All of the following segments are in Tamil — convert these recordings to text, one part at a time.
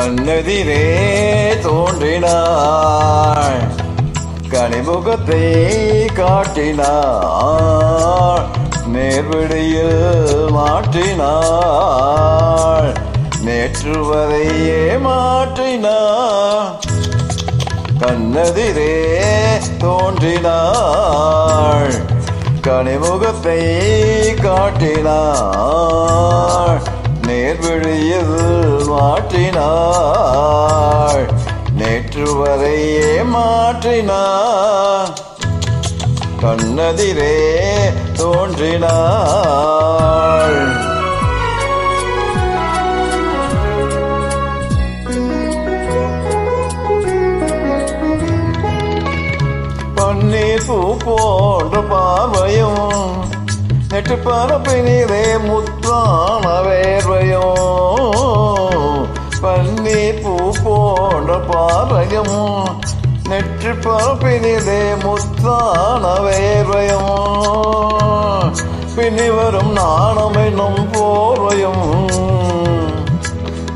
கண்ணெதிரே தோன்றினாள், கனிமுகத்தை காட்டினாள், நேர்விடையில் மாற்றினாள், நேற்று வரையே மாற்றினாள். கண்ணெதிரே தோன்றினாள், கனிமுகத்தை காட்டினாள், நேர்வழியில் மாற்றினாள், நேற்று வரையே மாற்றினாள். கண்ணெதிரே தோன்றினாள். பன்னீர் பூ போன்ற பார்வையும், நெற்று பரப்பினிலே முத்தான வேர்வையும். பன்னீர் பூ போன்ற பார்வையும், நெற்று பரப்பினிலே முத்தான வேர்வையும். பின்னி வரும் நாணம் என்னும் போர்வையும்,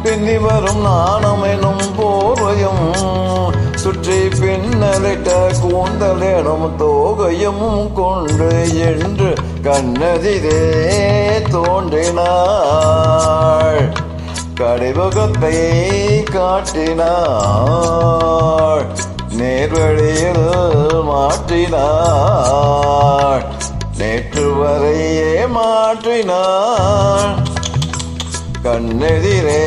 பின்னி வரும் நாணம் என்னும் போர்வையும். சுற்றி பின்னலிட்ட கூந்தலிடம் தோகையும் கொண்டு என்று கண்ணெதிரே தோன்றினாள், கடிமுகத்தை காட்டினாள், நேர்வழியில் மாற்றினாள், நேற்று வரையே மாற்றினாள். கண்ணெதிரே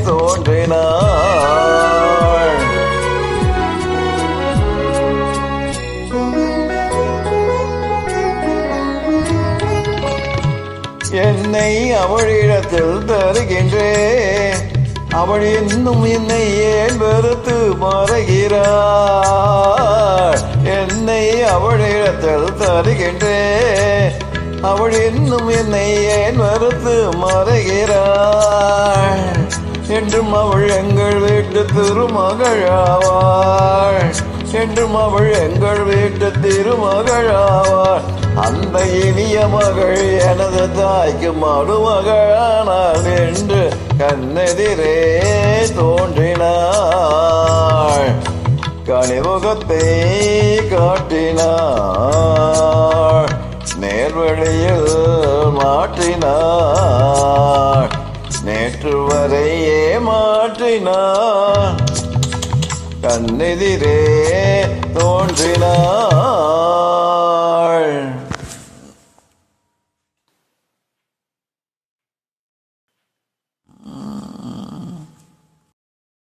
தோன்றினாள். என்னை அவளிடத்தில் தருகின்றேன், அவள் இன்னும் என்னை ஏன் வெறுத்து மறைகிறாள். என்னை அவளிடத்தில் தருகின்றேன், அவள் இன்னும் என்னை ஏன் வெறுத்து மறைகிறாள். என்றும் அவள் எங்கள் வீட்டு திருமகளாவாள், என்றும் அவள் எங்கள் வீட்டு திருமகளாவாள். அந்த இனிய மகள் எனது தாய்க்கு மருமகளானாள் என்று கண்ணெதிரே தோன்றினாள், கனிமுகத்தை காட்டினாள், நேர்வழியில் மாற்றினாள், நேற்று வரையே மாற்றினாள். கண்ணெதிரே தோன்றினாள்.